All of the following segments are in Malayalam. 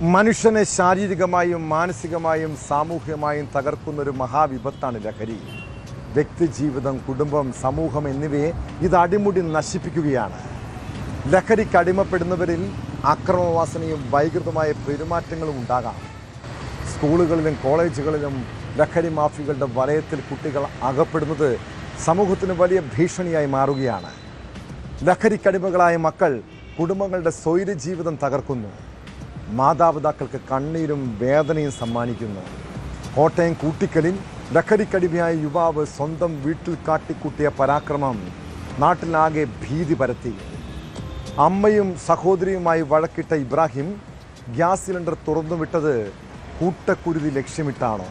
മനുഷ്യനെ ശാരീരികമായും മാനസികമായും സാമൂഹികമായും തകർക്കുന്നൊരു മഹാവിപത്താണ് ലഹരി. വ്യക്തിജീവിതം, കുടുംബം, സമൂഹം എന്നിവയെ ഇത് അടിമുടി നശിപ്പിക്കുകയാണ്. ലഹരിക്ക് അടിമപ്പെടുന്നവരിൽ അക്രമവാസനയും വൈകൃതമായ പെരുമാറ്റങ്ങളും ഉണ്ടാകാം. സ്കൂളുകളിലും കോളേജുകളിലും ലഹരി മാഫിയകളുടെ വലയത്തിൽ കുട്ടികൾ അകപ്പെടുന്നത് സമൂഹത്തിന് വലിയ ഭീഷണിയായി മാറുകയാണ്. ലഹരിക്കടിമകളായ മക്കൾ കുടുംബങ്ങളുടെ സ്വൈരജീവിതം തകർക്കുന്നു. മാതാപിതാക്കൾക്ക് കണ്ണീരും വേദനയും സമ്മാനിക്കുന്നു. കോട്ടയം കൂട്ടിക്കലിൽ ലഹരിക്കടിമയായ യുവാവ് സ്വന്തം വീട്ടിൽ കാട്ടിക്കൂട്ടിയ പരാക്രമം നാട്ടിലാകെ ഭീതി പരത്തി. അമ്മയും സഹോദരിയുമായി വഴക്കിട്ട ഇബ്രാഹിം ഗ്യാസ് സിലിണ്ടർ തുറന്നുവിട്ടത് കൂട്ടക്കുരുതി ലക്ഷ്യമിട്ടാണോ?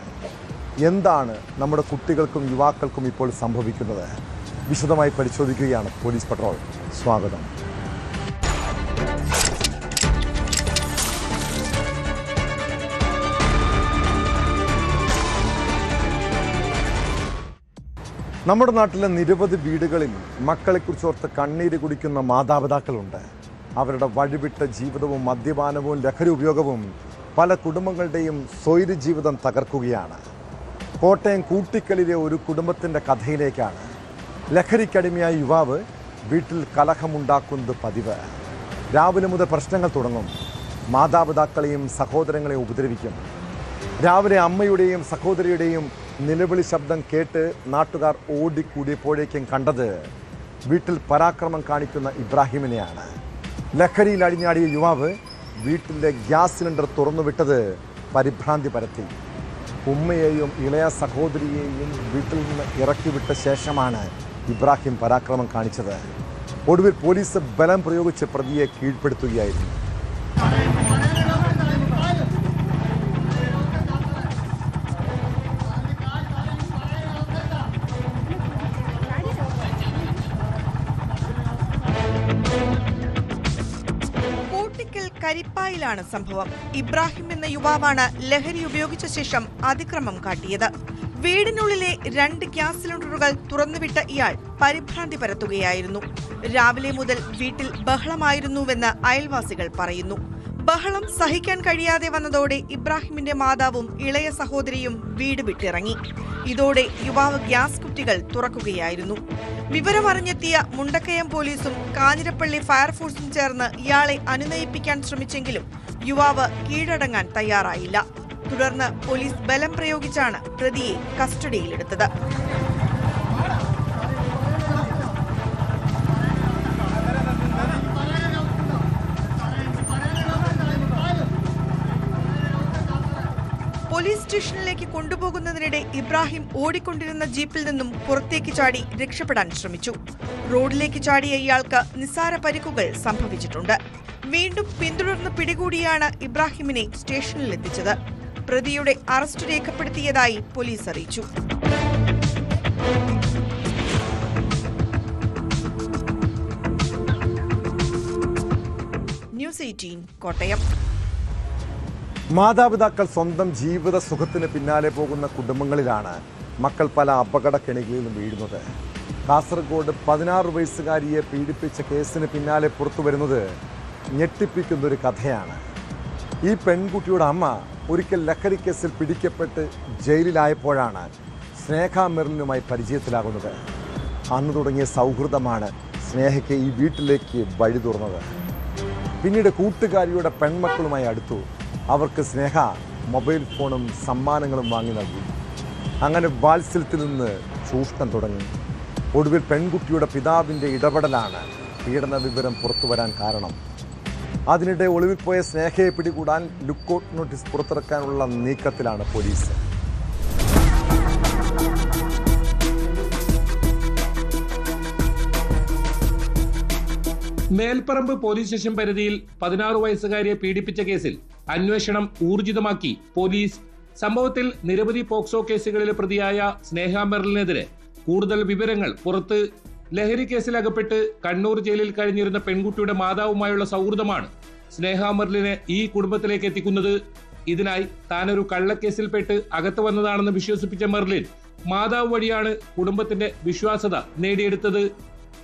എന്താണ് നമ്മുടെ കുട്ടികൾക്കും യുവാക്കൾക്കും ഇപ്പോൾ സംഭവിക്കുന്നത്? വിശദമായി പരിശോധിക്കുകയാണ് പോലീസ് പട്രോൾ. സ്വാഗതം. നമ്മുടെ നാട്ടിലെ നിരവധി വീടുകളിൽ മക്കളെക്കുറിച്ചോർത്ത് കണ്ണീര് കുടിക്കുന്ന മാതാപിതാക്കളുണ്ട്. അവരുടെ വഴിവിട്ട ജീവിതവും മദ്യപാനവും ലഹരി ഉപയോഗവും പല കുടുംബങ്ങളുടെയും സ്വൈര ജീവിതം തകർക്കുകയാണ്. കോട്ടയം കൂട്ടിക്കലിലെ ഒരു കുടുംബത്തിൻ്റെ കഥയിലേക്കാണ്. ലഹരിക്കടിമയായ യുവാവ് വീട്ടിൽ കലഹമുണ്ടാക്കുന്നത് പതിവ്. രാവിലെ മുതൽ പ്രശ്നങ്ങൾ തുടങ്ങും. മാതാപിതാക്കളെയും സഹോദരങ്ങളെയും ഉപദ്രവിക്കും. രാവിലെ അമ്മയുടെയും സഹോദരിയുടെയും നിലവിളി ശബ്ദം കേട്ട് നാട്ടുകാർ ഓടിക്കൂടിയപ്പോഴേക്കും കണ്ടത് വീട്ടിൽ പരാക്രമം കാണിക്കുന്ന ഇബ്രാഹിമിനെയാണ്. ലഹരിയിൽ അടിഞ്ഞാടിയ യുവാവ് വീട്ടിലെ ഗ്യാസ് സിലിണ്ടർ തുറന്നുവിട്ടത് പരിഭ്രാന്തി പരത്തി. ഉമ്മയെയും ഇളയ സഹോദരിയെയും വീട്ടിൽ നിന്ന് ഇറക്കിവിട്ട ശേഷമാണ് ഇബ്രാഹിം പരാക്രമം കാണിച്ചത്. ഒടുവിൽ പോലീസ് ബലം പ്രയോഗിച്ച് പ്രതിയെ കീഴ്പ്പെടുത്തുകയായിരുന്നു. കരിപ്പായിലാണ് സംഭവം. ഇബ്രാഹിം എന്ന യുവാവാണ് ലഹരി ഉപയോഗിച്ച ശേഷം അതിക്രമം കാട്ടിയത്. വീടിനുള്ളിലെ 2 ഗ്യാസ് സിലിണ്ടറുകൾ തുറന്നുവിട്ട ഇയാൾ പരിഭ്രാന്തി പരത്തുകയായിരുന്നു. രാവിലെ മുതൽ വീട്ടിൽ ബഹളമായിരുന്നുവെന്ന് അയൽവാസികൾ പറയുന്നു. ബഹളം സഹിക്കാൻ കഴിയാതെ വന്നതോടെ ഇബ്രാഹിമിന്റെ മാതാവും ഇളയ സഹോദരിയും വീട് വിട്ടിറങ്ങി. ഇതോടെ യുവാവ് ഗ്യാസ് കുറ്റികൾ തുറക്കുകയായിരുന്നു. വിവരമറിഞ്ഞെത്തിയ മുണ്ടക്കയം പോലീസും കാഞ്ഞിരപ്പള്ളി ഫയർഫോഴ്സും ചേർന്ന് ഇയാളെ അനുനയിപ്പിക്കാൻ ശ്രമിച്ചെങ്കിലും യുവാവ് കീഴടങ്ങാൻ തയ്യാറായില്ല. തുടർന്ന് പോലീസ് ബലം പ്രയോഗിച്ചാണ് പ്രതിയെ കസ്റ്റഡിയിലെടുത്തത്. പോലീസ് സ്റ്റേഷനിലേക്ക് കൊണ്ടുപോകുന്നതിനിടെ ഇബ്രാഹിം ഓടിക്കൊണ്ടിരുന്ന ജീപ്പിൽ നിന്നും പുറത്തേക്ക് ചാടി രക്ഷപ്പെടാൻ ശ്രമിച്ചു. റോഡിലേക്ക് ചാടിയ ഇയാൾക്ക് നിസ്സാര പരിക്കുകൾ സംഭവിച്ചിട്ടുണ്ട്. വീണ്ടും പിന്തുടർന്ന് പിടികൂടിയാണ് ഇബ്രാഹിമിനെ സ്റ്റേഷനിലെത്തിച്ചത്. പ്രതിയുടെ അറസ്റ്റ് രേഖപ്പെടുത്തിയതായി പോലീസ് അറിയിച്ചു. ന്യൂസ് 18 കോട്ടയം. മാതാപിതാക്കൾ സ്വന്തം ജീവിത സുഖത്തിന് പിന്നാലെ പോകുന്ന കുടുംബങ്ങളിലാണ് മക്കൾ പല അപകടക്കെണികളിലും വീഴുന്നത്. കാസർഗോഡ് 16 വയസ്സുകാരിയെ പീഡിപ്പിച്ച കേസിന് പിന്നാലെ പുറത്തു വരുന്നത് ഞെട്ടിപ്പിക്കുന്നൊരു കഥയാണ്. ഈ പെൺകുട്ടിയുടെ അമ്മ ഒരിക്കൽ ലഹരി കേസിൽ പിടിക്കപ്പെട്ട് ജയിലിലായപ്പോഴാണ് സ്നേഹ മെറിലുമായി പരിചയത്തിലാകുന്നത്. അന്ന് തുടങ്ങിയ സൗഹൃദമാണ് സ്നേഹയ്ക്ക് ഈ വീട്ടിലേക്ക് വഴി തുറന്നത്. പിന്നീട് കൂട്ടുകാരിയുടെ പെൺമക്കളുമായി അടുത്തു. അവർക്ക് സ്നേഹ മൊബൈൽ ഫോണും സമ്മാനങ്ങളും വാങ്ങി നൽകി. അങ്ങനെ വാത്സല്യത്തിൽ നിന്ന് ചൂഷണം തുടങ്ങി. ഒടുവിൽ പെൺകുട്ടിയുടെ പിതാവിൻ്റെ ഇടപെടലാണ് പീഡന വിവരം പുറത്തു വരാൻ കാരണം. അതിനിടെ ഒളിവിൽ പോയ സ്നേഹയെ പിടികൂടാൻ ലുക്കൌട്ട് നോട്ടീസ് പുറത്തിറക്കാനുള്ള നീക്കത്തിലാണ് പോലീസ്. മേൽപ്പറമ്പ് പോലീസ് സ്റ്റേഷൻ പരിധിയിൽ 16 വയസ്സുകാരിയെ പീഡിപ്പിച്ച കേസിൽ അന്വേഷണം ഊർജിതമാക്കി പോലീസ്. സംഭവത്തിൽ നിരവധി പോക്സോ കേസുകളിലെ പ്രതിയായ സ്നേഹ മെറിലിനെതിരെ കൂടുതൽ വിവരങ്ങൾ പുറത്ത്. ലഹരി കേസിൽ അകപ്പെട്ട് കണ്ണൂർ ജയിലിൽ കഴിഞ്ഞിരുന്ന പെൺകുട്ടിയുടെ മാതാവുമായുള്ള സൗഹൃദമാണ് സ്നേഹ മെറിലിനെ ഈ കുടുംബത്തിലേക്ക് എത്തിക്കുന്നത്. ഇതിനായി താനൊരു കള്ളക്കേസിൽപ്പെട്ട് അകത്ത് വന്നതാണെന്ന് വിശ്വസിപ്പിച്ച മെറിലിൻ മാതാവ് വഴിയാണ് കുടുംബത്തിന്റെ വിശ്വാസത നേടിയെടുത്തത്.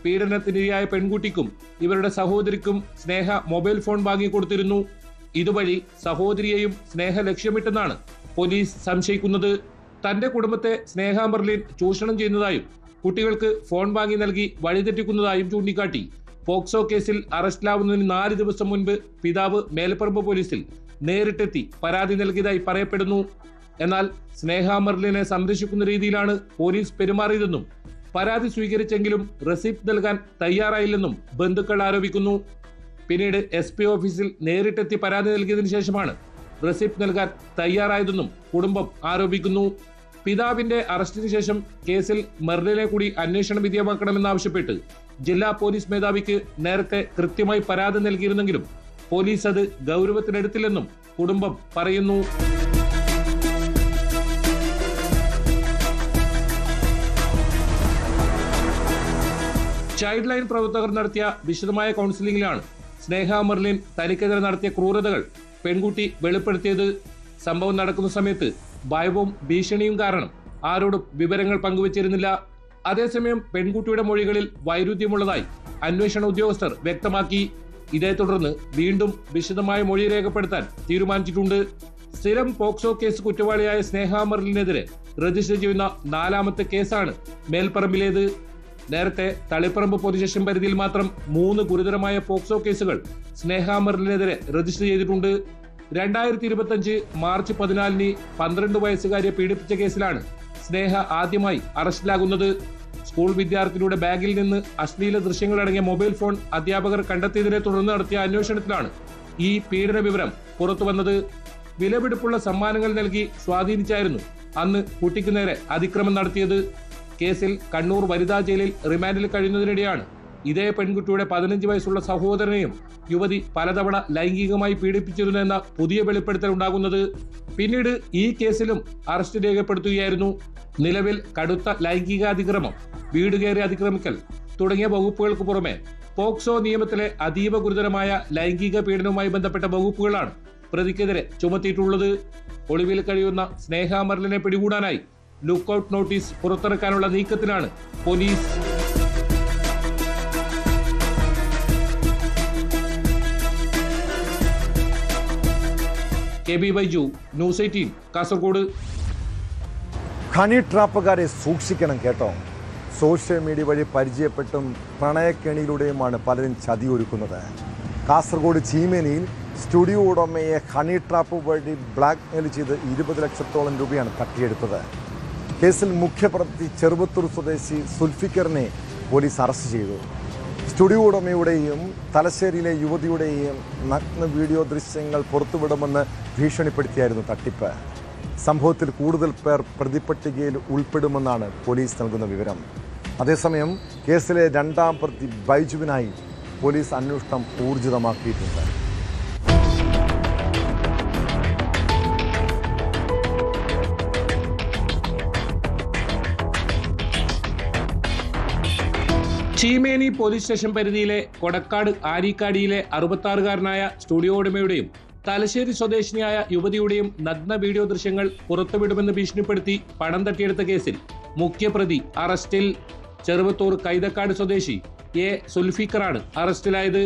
പീഡനത്തിനിരയായ പെൺകുട്ടിക്കും ഇവരുടെ സഹോദരിക്കും സ്നേഹ മൊബൈൽ ഫോൺ വാങ്ങിക്കൊടുത്തിരുന്നു. ഇതുവഴി സഹോദരിയെയും സ്നേഹ ലക്ഷ്യമിട്ടെന്നാണ് പോലീസ് സംശയിക്കുന്നത്. തന്റെ കുടുംബത്തെ സ്നേഹ മെർലിൻ ചൂഷണം ചെയ്യുന്നതായും കുട്ടികൾക്ക് ഫോൺ വാങ്ങി നൽകി വഴിതെറ്റിക്കുന്നതായും ചൂണ്ടിക്കാട്ടി പോക്സോ കേസിൽ അറസ്റ്റിലാവുന്നതിന് 4 ദിവസം മുൻപ് പിതാവ് മേൽപ്പറമ്പ് പോലീസിൽ നേരിട്ടെത്തി പരാതി നൽകിയതായി പറയപ്പെടുന്നു. എന്നാൽ സ്നേഹ മെർലിനെ സംരക്ഷിക്കുന്ന രീതിയിലാണ് പോലീസ് പെരുമാറിയതെന്നും പരാതി സ്വീകരിച്ചെങ്കിലും റെസിപ്റ്റ് നൽകാൻ തയ്യാറായില്ലെന്നും ബന്ധുക്കൾ ആരോപിക്കുന്നു. പിന്നീട് SP ഓഫീസിൽ നേരിട്ടെത്തി പരാതി നൽകിയതിനു ശേഷമാണ് റെസിപ്റ്റ് നൽകാൻ തയ്യാറായതെന്നും കുടുംബം ആരോപിക്കുന്നു. പിതാവിന്റെ അറസ്റ്റിന് ശേഷം കേസിൽ മെർലിനെ കൂടി അന്വേഷണ വിധേയമാക്കണമെന്നാവശ്യപ്പെട്ട് ജില്ലാ പോലീസ് മേധാവിക്ക് നേരത്തെ കൃത്യമായി പരാതി നൽകിയിരുന്നെങ്കിലും പോലീസ് അത് ഗൗരവത്തിനെടുത്തില്ലെന്നും കുടുംബം പറയുന്നു. ചൈൽഡ് ലൈൻ പ്രവർത്തകർ നടത്തിയ വിശദമായ കൗൺസിലിംഗിലാണ് സ്നേഹ മെർലിൻ തനിക്കെതിരെ നടത്തിയ ക്രൂരതകൾ പെൺകുട്ടി വെളിപ്പെടുത്തിയത്. സംഭവം നടക്കുന്ന സമയത്ത് ഭയവും ഭീഷണിയും കാരണം ആരോടും വിവരങ്ങൾ പങ്കുവച്ചിരുന്നില്ല. അതേസമയം പെൺകുട്ടിയുടെ മൊഴികളിൽ വൈരുദ്ധ്യമുള്ളതായി അന്വേഷണ ഉദ്യോഗസ്ഥർ വ്യക്തമാക്കി. ഇതേ തുടർന്ന് വീണ്ടും വിശദമായ മൊഴി രേഖപ്പെടുത്താൻ തീരുമാനിച്ചിട്ടുണ്ട്. സ്ഥിരം പോക്സോ കേസ് കുറ്റവാളിയായ സ്നേഹ മെർലിനെതിരെ രജിസ്റ്റർ ചെയ്യുന്ന 4ാമത്തെ കേസാണ് മേൽപ്പറമ്പിലേത്. നേരത്തെ തളിപ്പറമ്പ് പോലീസ് സ്റ്റേഷൻ പരിധിയിൽ മാത്രം 3 ഗുരുതരമായ പോക്സോ കേസുകൾ സ്നേഹ മെർലിനെതിരെ രജിസ്റ്റർ ചെയ്തിട്ടുണ്ട്. 2025 മാർച്ച് 14 12 വയസ്സുകാരിയെ പീഡിപ്പിച്ച കേസിലാണ് സ്നേഹ ആദ്യമായി അറസ്റ്റിലാകുന്നത്. സ്കൂൾ വിദ്യാർത്ഥിനിയുടെ ബാഗിൽ നിന്ന് അശ്ലീല ദൃശ്യങ്ങളടങ്ങിയ മൊബൈൽ ഫോൺ അധ്യാപകർ കണ്ടെത്തിയതിനെ തുടർന്ന് നടത്തിയ അന്വേഷണത്തിലാണ് ഈ പീഡന വിവരം പുറത്തുവന്നത്. വിലപിടിപ്പുള്ള സമ്മാനങ്ങൾ നൽകി സ്വാധീനിച്ചായിരുന്നു അന്ന് കുട്ടിക്ക് നേരെ അതിക്രമം നടത്തിയത്. കേസിൽ കണ്ണൂർ വനിതാ ജയിലിൽ റിമാൻഡിൽ കഴിയുന്നതിനിടെയാണ് ഇതേ പെൺകുട്ടിയുടെ 15 വയസ്സുള്ള സഹോദരനെയും യുവതി പലതവണ ലൈംഗികമായി പീഡിപ്പിച്ചിരുന്നു എന്ന പുതിയ വെളിപ്പെടുത്തൽ ഉണ്ടാകുന്നത്. പിന്നീട് ഈ കേസിലും അറസ്റ്റ് രേഖപ്പെടുത്തുകയായിരുന്നു. നിലവിൽ കടുത്ത ലൈംഗികാതിക്രമം, വീട് കയറി അതിക്രമിക്കൽ തുടങ്ങിയ വകുപ്പുകൾക്ക് പുറമെ പോക്സോ നിയമത്തിലെ അതീവ ഗുരുതരമായ ലൈംഗിക പീഡനവുമായി ബന്ധപ്പെട്ട വകുപ്പുകളാണ് പ്രതിക്കെതിരെ ചുമത്തിയിട്ടുള്ളത്. ഒളിവിൽ കഴിയുന്ന സ്നേഹ മെർലിനെ പിടികൂടാനായി ലുക്കൌട്ട് നോട്ടീസ് പുറത്തിറക്കാനുള്ള നീക്കത്തിലാണ് police. KB Baiju, news 18, Kasaragod. Honey ട്രാപ്പുകാരെ സൂക്ഷിക്കണം കേട്ടോ. സോഷ്യൽ മീഡിയ വഴി പരിചയപ്പെട്ടും പ്രണയക്കെണിയിലൂടെയുമാണ് പലരും ചതിയൊരുക്കുന്നത്. കാസർഗോഡ് ചീമേനിയിൽ സ്റ്റുഡിയോ ഉടമയെ ഹണി ട്രാപ്പ് വഴി ബ്ലാക്ക്മെയിൽ ചെയ്ത് 20 ലക്ഷത്തോളം രൂപയാണ് തട്ടിയെടുത്തത്. കേസിൽ മുഖ്യപ്രതി ചെറുവത്തൂർ സ്വദേശി സുൽഫിക്കറിനെ പോലീസ് അറസ്റ്റ് ചെയ്തു. സ്റ്റുഡിയോ ഉടമയുടെയും തലശ്ശേരിയിലെ യുവതിയുടെയും നഗ്ന വീഡിയോ ദൃശ്യങ്ങൾ പുറത്തുവിടുമെന്ന് ഭീഷണിപ്പെടുത്തിയായിരുന്നു തട്ടിപ്പ്. സംഭവത്തിൽ കൂടുതൽ പേർ പ്രതിപട്ടികയിൽ ഉൾപ്പെടുമെന്നാണ് പോലീസ് നൽകുന്ന വിവരം. അതേസമയം കേസിലെ 2ാം പ്രതി ബൈജുവിനായി പോലീസ് അന്വേഷണം ഊർജിതമാക്കിയിട്ടുണ്ട്. ചീമേനി പോലീസ് സ്റ്റേഷൻ പരിധിയിലെ കൊടക്കാട് ആരിക്കാടിയിലെ 66-കാരനായ സ്റ്റുഡിയോ ഉടമയുടെയും തലശ്ശേരി സ്വദേശിനിയായ യുവതിയുടെയും നഗ്ന വീഡിയോ ദൃശ്യങ്ങൾ പുറത്തുവിടുമെന്ന് ഭീഷണിപ്പെടുത്തി പണം തട്ടിയെടുത്ത കേസിൽ മുഖ്യപ്രതി അറസ്റ്റിൽ. ചെറുവത്തൂർ കൈതക്കാട് സ്വദേശി A. സുൽഫിക്കറാണ് അറസ്റ്റിലായത്.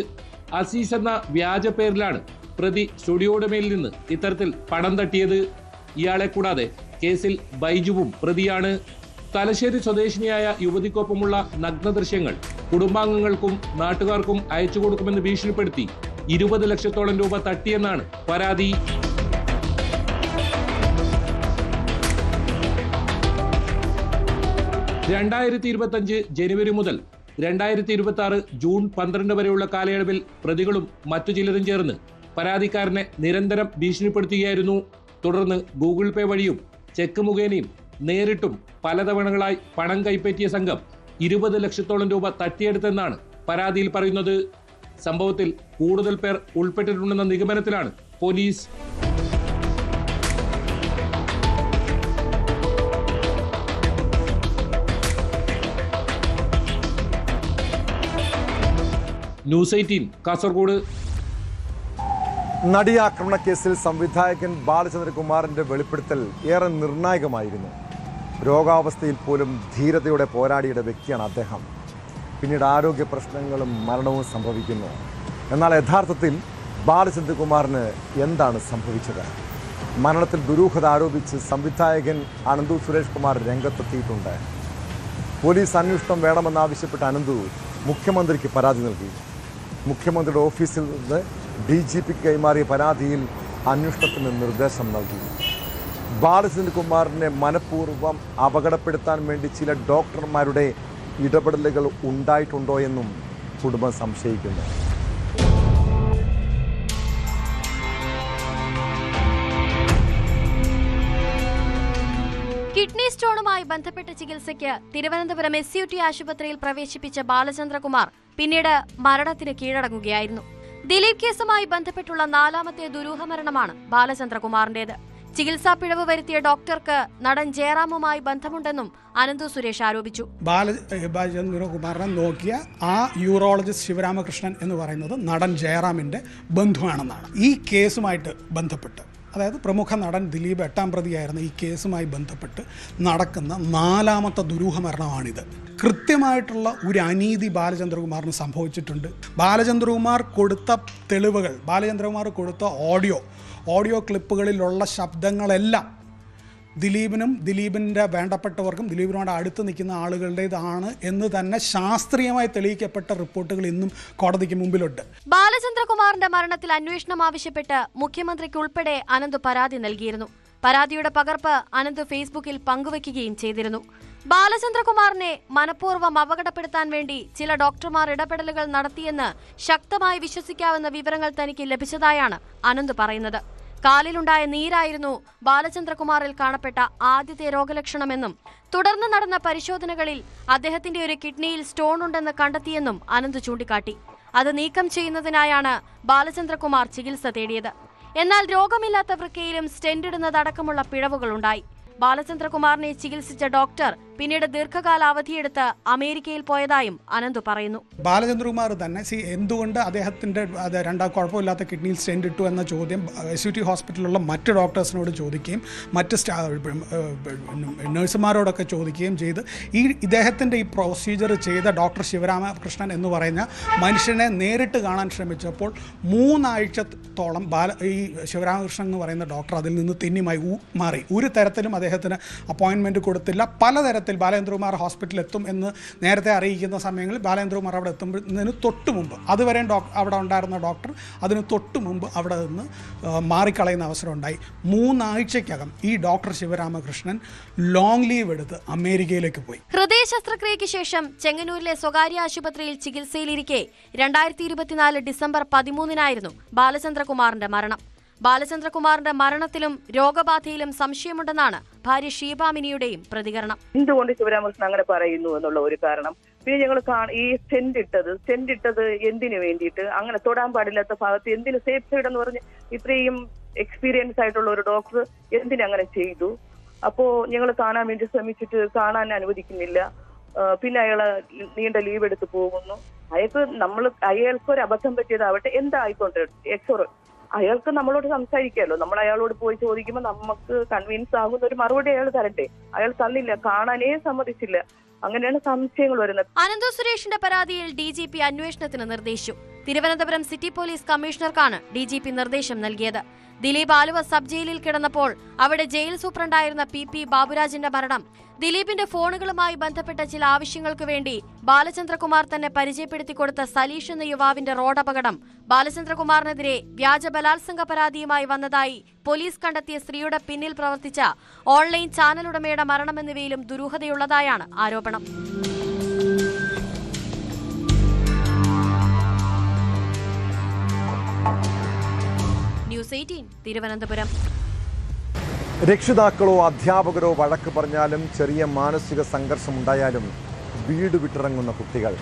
അസീസ് എന്ന വ്യാജ പേരിലാണ് പ്രതി സ്റ്റുഡിയോ ഉടമയിൽ നിന്ന് ഇത്തരത്തിൽ പണം തട്ടിയത്. ഇയാളെ കൂടാതെ കേസിൽ ബൈജുവും പ്രതിയാണ്. തലശ്ശേരി സ്വദേശിനിയായ യുവതിക്കൊപ്പമുള്ള നഗ്ന ദൃശ്യങ്ങൾ കുടുംബാംഗങ്ങൾക്കും നാട്ടുകാർക്കും അയച്ചു കൊടുക്കുമെന്ന് ഭീഷണിപ്പെടുത്തി 20 ലക്ഷത്തോളം രൂപ തട്ടിയെന്നാണ് പരാതി. ജനുവരി മുതൽ 2026 ജൂൺ 12 വരെയുള്ള കാലയളവിൽ പ്രതികളും മറ്റു ചിലരും ചേർന്ന് പരാതിക്കാരനെ നിരന്തരം ഭീഷണിപ്പെടുത്തുകയായിരുന്നു. തുടർന്ന് ഗൂഗിൾ പേ വഴിയും ചെക്ക് മുഖേനയും നേരിട്ടും പലതവണകളായി പണം കൈപ്പറ്റിയ സംഘം 20 ലക്ഷത്തോളം രൂപ തട്ടിയെടുത്തെന്നാണ് പരാതിയിൽ പറയുന്നത്. സംഭവത്തിൽ കൂടുതൽ പേർ ഉൾപ്പെട്ടിട്ടുണ്ടെന്ന നിഗമനത്തിലാണ് പോലീസ്. ന്യൂസ് 18, കാസർഗോഡ്. നടിയാക്രമണ കേസിൽ സംവിധായകൻ ബാലചന്ദ്രകുമാറിന്റെ വെളിപ്പെടുത്തൽ ഏറെ നിർണായകമായിരുന്നു. രോഗാവസ്ഥയിൽ പോലും ധീരതയോടെ പോരാടിയ വ്യക്തിയാണ് അദ്ദേഹം. പിന്നീട് ആരോഗ്യ പ്രശ്നങ്ങളും മരണവും സംഭവിക്കുന്നു. എന്നാൽ യഥാർത്ഥത്തിൽ ബാലചന്ദ്രകുമാറിന് എന്താണ് സംഭവിച്ചത്? മരണത്തിൽ ദുരൂഹത ആരോപിച്ച് സംവിധായകൻ അനന്തു സുരേഷ് കുമാർ രംഗത്തെത്തിയിട്ടുണ്ട്. പോലീസ് അന്വേഷണം വേണമെന്നാവശ്യപ്പെട്ട അനന്തു മുഖ്യമന്ത്രിക്ക് പരാതി നൽകി. മുഖ്യമന്ത്രിയുടെ ഓഫീസിൽ നിന്ന് DGPക്ക് കൈമാറിയ പരാതിയിൽ അന്വേഷണത്തിന് നിർദ്ദേശം നൽകി. ബാലചന്ദ്രകുമാറിനെ മനഃപൂർവ്വം അപകടപ്പെടുത്താൻ വേണ്ടി ചില ഡോക്ടർമാരുടെ ഇടപെടലുകൾ ഉണ്ടായിട്ടുണ്ടോ എന്നും കുടുംബം സംശയിക്കുന്നു. കിഡ്നി സ്റ്റോണുമായി ബന്ധപ്പെട്ട ചികിത്സയ്ക്ക് തിരുവനന്തപുരം SUT ആശുപത്രിയിൽ പ്രവേശിപ്പിച്ച ബാലചന്ദ്രകുമാർ പിന്നീട് മരണത്തിന് കീഴടങ്ങുകയായിരുന്നു. ദിലീപ് കേസുമായി ബന്ധപ്പെട്ടുള്ള 4ാമത്തെ ദുരൂഹമരണമാണ് ബാലചന്ദ്രകുമാറിന്റേത്. ചികിത്സാ പിഴവ് വരുത്തിയ ഡോക്ടർക്ക് നടൻ ജയറാമുമായി ബന്ധമുണ്ടെന്നും അനന്തു സുരേഷ് ആരോപിച്ചു. ബാലചന്ദ്രകുമാറിനെ നോക്കിയ ആ യൂറോളജിസ്റ്റ് ശിവരാമകൃഷ്ണൻ എന്ന് പറയുന്നത് നടൻ ജയറാമിന്റെ ബന്ധുവാണെന്നാണ്. ഈ കേസുമായിട്ട് ബന്ധപ്പെട്ട്, അതായത് പ്രമുഖ നടൻ ദിലീപ് 8ാം പ്രതിയായിരുന്ന ഈ കേസുമായി ബന്ധപ്പെട്ട് നടക്കുന്ന 4ാമത്തെ ദുരൂഹമരണമാണിത്. കൃത്യമായിട്ടുള്ള ഒരു അനീതി ബാലചന്ദ്രകുമാറിന് സംഭവിച്ചിട്ടുണ്ട്. ബാലചന്ദ്രകുമാർ കൊടുത്ത തെളിവുകൾ, ബാലചന്ദ്രകുമാർ കൊടുത്ത ഓഡിയോ ക്ലിപ്പുകളിലുള്ള ശബ്ദങ്ങളെല്ലാം ദിലീപിൻ്റെ വേണ്ടപ്പെട്ടവർക്കും ദിലീപിനോട് അടുത്ത് നിൽക്കുന്ന ആളുകളുടേതാണ് എന്ന് തന്നെ ശാസ്ത്രീയമായി തെളിയിക്കപ്പെട്ട റിപ്പോർട്ടുകൾ ഇന്നും കോടതിക്ക് മുമ്പിലുണ്ട്. ബാലചന്ദ്രകുമാറിന്റെ മരണത്തിൽ അന്വേഷണം ആവശ്യപ്പെട്ട് മുഖ്യമന്ത്രിക്ക് ഉൾപ്പെടെ അനന്ത് പരാതി നൽകിയിരുന്നു. പരാതിയുടെ പകർപ്പ് അനന്ത് ഫേസ്ബുക്കിൽ പങ്കുവയ്ക്കുകയും ചെയ്തിരുന്നു. ബാലചന്ദ്രകുമാറിനെ മനഃപൂർവ്വം അപകടപ്പെടുത്താൻ വേണ്ടി ചില ഡോക്ടർമാർ ഇടപെടലുകൾ നടത്തിയെന്ന് ശക്തമായി വിശ്വസിക്കാവുന്ന വിവരങ്ങൾ തനിക്ക് ലഭിച്ചതായാണ് അനന്ത് പറയുന്നത്. കാലിലുണ്ടായ നീരായിരുന്നു ബാലചന്ദ്രകുമാറിൽ കാണപ്പെട്ട ആദ്യത്തെ രോഗലക്ഷണമെന്നും തുടർന്ന് നടന്ന പരിശോധനകളിൽ അദ്ദേഹത്തിന്റെ ഒരു കിഡ്നിയിൽ സ്റ്റോൺ ഉണ്ടെന്ന് കണ്ടെത്തിയെന്നും അനന്ത് ചൂണ്ടിക്കാട്ടി. അത് നീക്കം ചെയ്യുന്നതിനായാണ് ബാലചന്ദ്രകുമാർ ചികിത്സ തേടിയത്. എന്നാൽ രോഗമില്ലാത്ത വൃക്കയിലും സ്റ്റെന്റ് ഇടുന്നതടക്കമുള്ള പിഴവുകളുണ്ടായി. ബാലചന്ദ്രകുമാറിനെ ചികിത്സിച്ച ഡോക്ടർ പിന്നീട് ദീർഘകാല അവധിയെടുത്ത് അമേരിക്കയിൽ പോയതായും അനന്ത് പറയുന്നു. ബാലചന്ദ്രകുമാർ തന്നെ എന്തുകൊണ്ട് അദ്ദേഹത്തിന്റെ കുഴപ്പമില്ലാത്ത കിഡ്നിയിൽ സ്റ്റെന്റ് ഇട്ടു എന്ന ചോദ്യം SUT ഹോസ്പിറ്റലിലുള്ള മറ്റ് ഡോക്ടേഴ്സിനോട് ചോദിക്കുകയും മറ്റ് നഴ്സുമാരോടൊക്കെ ചോദിക്കുകയും ചെയ്ത് ഇദ്ദേഹത്തിന്റെ ഈ പ്രൊസീജിയർ ചെയ്ത ഡോക്ടർ ശിവരാമകൃഷ്ണൻ എന്ന് പറയുന്ന മനുഷ്യനെ നേരിട്ട് കാണാൻ ശ്രമിച്ചപ്പോൾ 3 ആഴ്ചത്തോളം ഈ ശിവരാമകൃഷ്ണൻ എന്ന് പറയുന്ന ഡോക്ടർ അതിൽ നിന്ന് തെന്നിമായി മാറി. ഒരു തരത്തിലും അദ്ദേഹത്തിന് അപ്പോയിൻമെന്റ് കൊടുത്തില്ല. പലതരത്തിൽ ബാലചന്ദ്രകുമാർ ഹോസ്പിറ്റലിൽ എത്തും എന്ന് നേരത്തെ അറിയിക്കുന്ന സമയങ്ങളിൽ ബാലചന്ദ്രകുമാർ അവിടെ എത്തുന്നതിന് തൊട്ട് മുമ്പ്, അതുവരെ അവിടെ ഉണ്ടായിരുന്ന ഡോക്ടർ അതിന് തൊട്ട് മുമ്പ് അവിടെ നിന്ന് മാറിക്കളയുന്ന അവസരം ഉണ്ടായി. 3 ആഴ്ചയ്ക്കകം ഈ ഡോക്ടർ ശിവരാമകൃഷ്ണൻ ലോങ് ലീവ് എടുത്ത് അമേരിക്കയിലേക്ക് പോയി. ഹൃദയ ശസ്ത്രക്രിയയ്ക്ക് ശേഷം ചെങ്ങന്നൂരിലെ സ്വകാര്യ ആശുപത്രിയിൽ ചികിത്സയിലിരിക്കെ 2024 ഡിസംബർ 13-നായിരുന്നു ബാലചന്ദ്രകുമാറിന്റെ മരണം. ബാലചന്ദ്രകുമാറിന്റെ മരണത്തിലും രോഗബാധയിലും സംശയമുണ്ടെന്നാണ് ഭാര്യ ഷീബാമിനിയുടെയും പ്രതികരണം. എന്തുകൊണ്ട് ശിവരാമകൃഷ്ണൻ അങ്ങനെ പറയുന്നു എന്നുള്ള ഒരു കാരണം. പിന്നെ ഞങ്ങൾ ഈ സ്റ്റെന്റ് ഇട്ടത് എന്തിനു വേണ്ടിയിട്ട്, അങ്ങനെ തൊടാൻ പാടില്ലാത്ത ഭാഗത്ത് എന്തിന് സേഫ് സൈഡ് എന്ന് പറഞ്ഞ് ഇത്രയും എക്സ്പീരിയൻസ് ആയിട്ടുള്ള ഒരു ഡോക്ടർ എന്തിനങ്ങനെ ചെയ്തു? അപ്പോ ഞങ്ങൾ കാണാൻ വേണ്ടി ശ്രമിച്ചിട്ട് കാണാൻ അനുവദിക്കുന്നില്ല. പിന്നെ അയാള് നീണ്ട ലീവ് എടുത്ത് പോകുന്നു. അയാൾക്ക് ഒരു അബദ്ധം പറ്റിയതാവട്ടെ, എന്തായിക്കോട്ടെ, അയാൾക്ക് നമ്മളോട് സംസാരിക്കാമല്ലോ. നമ്മൾ അയാളോട് പോയി ചോദിക്കുമ്പോൾ നമുക്ക് കൺവിൻസ് ആകുന്ന ഒരു മറുപടി അയാൾ തരട്ടെ. അയാൾ തന്നില്ല, കാണാനേ സമ്മതിച്ചില്ല. അങ്ങനെയാണ് സംശയങ്ങൾ വരുന്നത്. അനന്തു സുരേഷിന്റെ പരാതിയിൽ DGP അന്വേഷണത്തിന് നിർദ്ദേശിച്ചു. തിരുവനന്തപുരം സിറ്റി പോലീസ് കമ്മീഷണർക്കാണ് DGP നിർദ്ദേശം നൽകിയത്. ദിലീപ് ആലുവ സബ് ജയിലിൽ കിടന്നപ്പോൾ അവിടെ ജയിൽ സൂപ്രണ്ടായിരുന്ന PP ബാബുരാജിന്റെ മരണം, ദിലീപിന്റെ ഫോണുകളുമായി ബന്ധപ്പെട്ട ചില ആവശ്യങ്ങൾക്ക് വേണ്ടി ബാലചന്ദ്രകുമാർ തന്നെ പരിചയപ്പെടുത്തി കൊടുത്ത സലീഷ് എന്ന യുവാവിന്റെ റോഡപകടം, ബാലചന്ദ്രകുമാറിനെതിരെ വ്യാജ ബലാത്സംഗ പരാതിയുമായി വന്നതായി പോലീസ് കണ്ടെത്തിയ സ്ത്രീയുടെ പിന്നിൽ പ്രവർത്തിച്ച ഓൺലൈൻ ചാനൽ ഉടമയുടെ മരണം എന്നിവയിലും ദുരൂഹതയുള്ളതായാണ് ആരോപണം. ന്യൂസ് 18 തിരുവനന്തപുരം. രക്ഷിതാക്കളോ അധ്യാപകരോ വഴക്ക് പറഞ്ഞാലും ചെറിയ മാനസിക സംഘർഷമുണ്ടായാലും വീട് വിട്ടിറങ്ങുന്ന കുട്ടികൾ.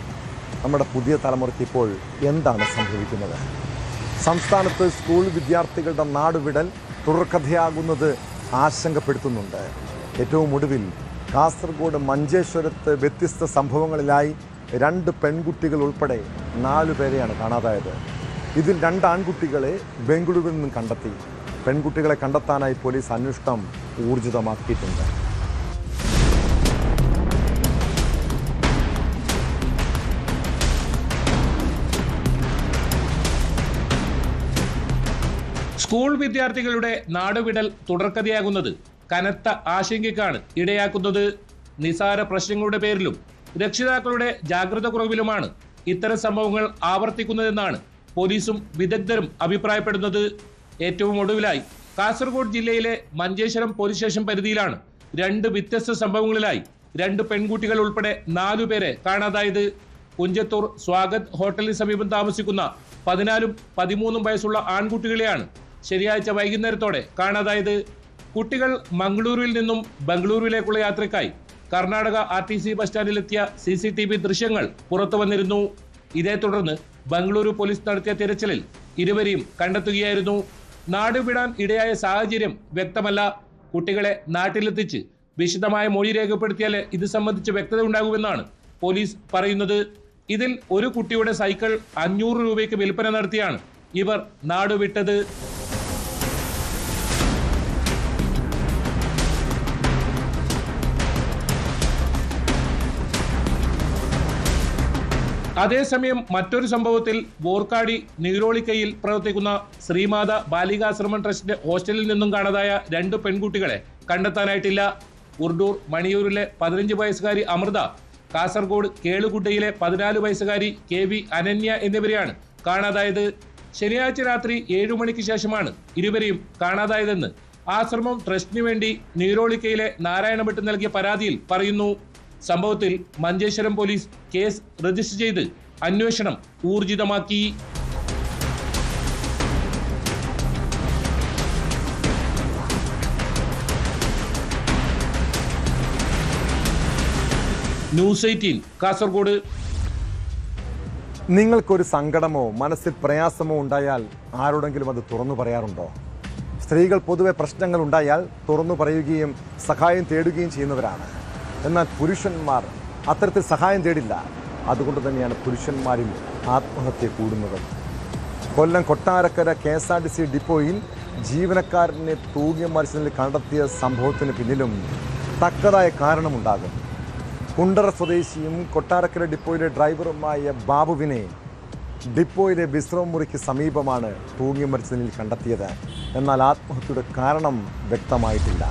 നമ്മുടെ പുതിയ തലമുറയ്ക്ക് ഇപ്പോൾ എന്താണ് സംഭവിക്കുന്നത്? സംസ്ഥാനത്ത് സ്കൂൾ വിദ്യാർത്ഥികളുടെ നാടുവിടൽ തുടർക്കഥയാകുന്നത് ആശങ്കപ്പെടുത്തുന്നുണ്ട്. ഏറ്റവും ഒടുവിൽ കാസർഗോഡ് മഞ്ചേശ്വരത്ത് വ്യത്യസ്ത സംഭവങ്ങളിലായി 2 പെൺകുട്ടികൾ ഉൾപ്പെടെ 4 പേരെയാണ് കാണാതായത്. ഇതിൽ 2 ആൺകുട്ടികളെ ബംഗളൂരുവിൽ നിന്നും കണ്ടെത്തി. പെൺകുട്ടികളെ കണ്ടെത്താനായി പോലീസ് അന്വേഷണം ഊർജിതമാക്കിയിട്ടുണ്ട്. സ്കൂൾ വിദ്യാർത്ഥികളുടെ നാടുവിടൽ തുടർക്കഥയാകുന്നത് കനത്ത ആശങ്കയ്ക്കാണ് ഇടയാക്കുന്നത്. നിസാര പ്രശ്നങ്ങളുടെ പേരിലും രക്ഷിതാക്കളുടെ ജാഗ്രത കുറവിലുമാണ് ഇത്തരം സംഭവങ്ങൾ ആവർത്തിക്കുന്നതെന്നാണ് പോലീസും വിദഗ്ധരും അഭിപ്രായപ്പെടുന്നത്. ഏറ്റവും ഒടുവിലായി കാസർഗോഡ് ജില്ലയിലെ മഞ്ചേശ്വരം പോലീസ് സ്റ്റേഷൻ പരിധിയിലാണ് 2 വ്യത്യസ്ത സംഭവങ്ങളിലായി 2 പെൺകുട്ടികൾ ഉൾപ്പെടെ 4 പേരെ കാണാതായത്. കുഞ്ചത്തൂർ സ്വാഗത് ഹോട്ടലിന് സമീപം താമസിക്കുന്ന 14ഉം 13ഉം വയസ്സുള്ള ആൺകുട്ടികളെയാണ് ശനിയാഴ്ച വൈകുന്നേരത്തോടെ കാണാതായത്. കുട്ടികൾ മംഗളൂരുവിൽ നിന്നും ബംഗളൂരുവിലേക്കുള്ള യാത്രയ്ക്കായി കർണാടക RTC ബസ് സ്റ്റാൻഡിലെത്തിയ CCTV ദൃശ്യങ്ങൾ പുറത്തു വന്നിരുന്നു. ഇതേ തുടർന്ന് ബംഗളൂരു പോലീസ് നടത്തിയ തിരച്ചിലിൽ ഇരുവരെയും കണ്ടെത്തുകയായിരുന്നു. നാടുവിടാൻ ഇടയായ സാഹചര്യം വ്യക്തമല്ല. കുട്ടികളെ നാട്ടിലെത്തിച്ച് വിശദമായ മൊഴി രേഖപ്പെടുത്തിയാൽ ഇത് സംബന്ധിച്ച് വ്യക്തത ഉണ്ടാകുമെന്നാണ് പോലീസ് പറയുന്നത്. ഇതിൽ ഒരു കുട്ടിയുടെ സൈക്കിൾ 500 രൂപയ്ക്ക് വിൽപ്പന നടത്തിയാണ് ഇവർ നാടുവിട്ടത്. അതേസമയം മറ്റൊരു സംഭവത്തിൽ വോർക്കാടി നീരോളിക്കയിൽ പ്രവർത്തിക്കുന്ന ശ്രീമാത ബാലികാശ്രമം ട്രസ്റ്റിന്റെ ഹോസ്റ്റലിൽ നിന്നും കാണാതായ 2 പെൺകുട്ടികളെ കണ്ടെത്താനായിട്ടില്ല. ഉർഡൂർ മണിയൂരിലെ 15 വയസ്സുകാരി അമൃത, കാസർഗോഡ് കേളുകുട്ടയിലെ 14 വയസ്സുകാരി KV അനന്യ എന്നിവരെയാണ് കാണാതായത്. ശനിയാഴ്ച രാത്രി 7 മണിക്ക് ശേഷമാണ് ഇരുവരെയും കാണാതായതെന്ന് ആശ്രമം ട്രസ്റ്റിനു വേണ്ടി നീരോളിക്കയിലെ നാരായണഭട്ട് നൽകിയ പരാതിയിൽ പറയുന്നു. സംഭവത്തിൽ മഞ്ചേശ്വരം പോലീസ് കേസ് രജിസ്റ്റർ ചെയ്ത് അന്വേഷണം ഊർജിതമാക്കി. ന്യൂസ് 18 കാസർഗോഡ്. നിങ്ങൾക്കൊരു സങ്കടമോ മനസ്സിൽ പ്രയാസമോ ഉണ്ടായാൽ ആരോടെങ്കിലും അത് തുറന്നു പറയാറുണ്ടോ? സ്ത്രീകൾ പൊതുവെ പ്രശ്നങ്ങൾ ഉണ്ടായാൽ തുറന്നു പറയുകയും സഹായം തേടുകയും ചെയ്യുന്നവരാണ്. എന്നാൽ പുരുഷന്മാർ അത്തരത്തിൽ സഹായം തേടില്ല. അതുകൊണ്ട് തന്നെയാണ് പുരുഷന്മാരിൽ ആത്മഹത്യ കൂടുന്നത്. കൊല്ലം കൊട്ടാരക്കര KSRTC ഡിപ്പോയിൽ ജീവനക്കാരനെ തൂങ്ങിയ മത്സ്യത്തിൽ കണ്ടെത്തിയ സംഭവത്തിന് പിന്നിലും തക്കതായ കാരണമുണ്ടാകും. കുണ്ടറ സ്വദേശിയും കൊട്ടാരക്കര ഡിപ്പോയിലെ ഡ്രൈവറുമായ ബാബുവിനെ ഡിപ്പോയിലെ വിശ്രമ മുറിക്ക് സമീപമാണ് തൂങ്ങിയ മത്സ്യത്തിൽ കണ്ടെത്തിയത്. എന്നാൽ ആത്മഹത്യയുടെ കാരണം വ്യക്തമായിട്ടില്ല.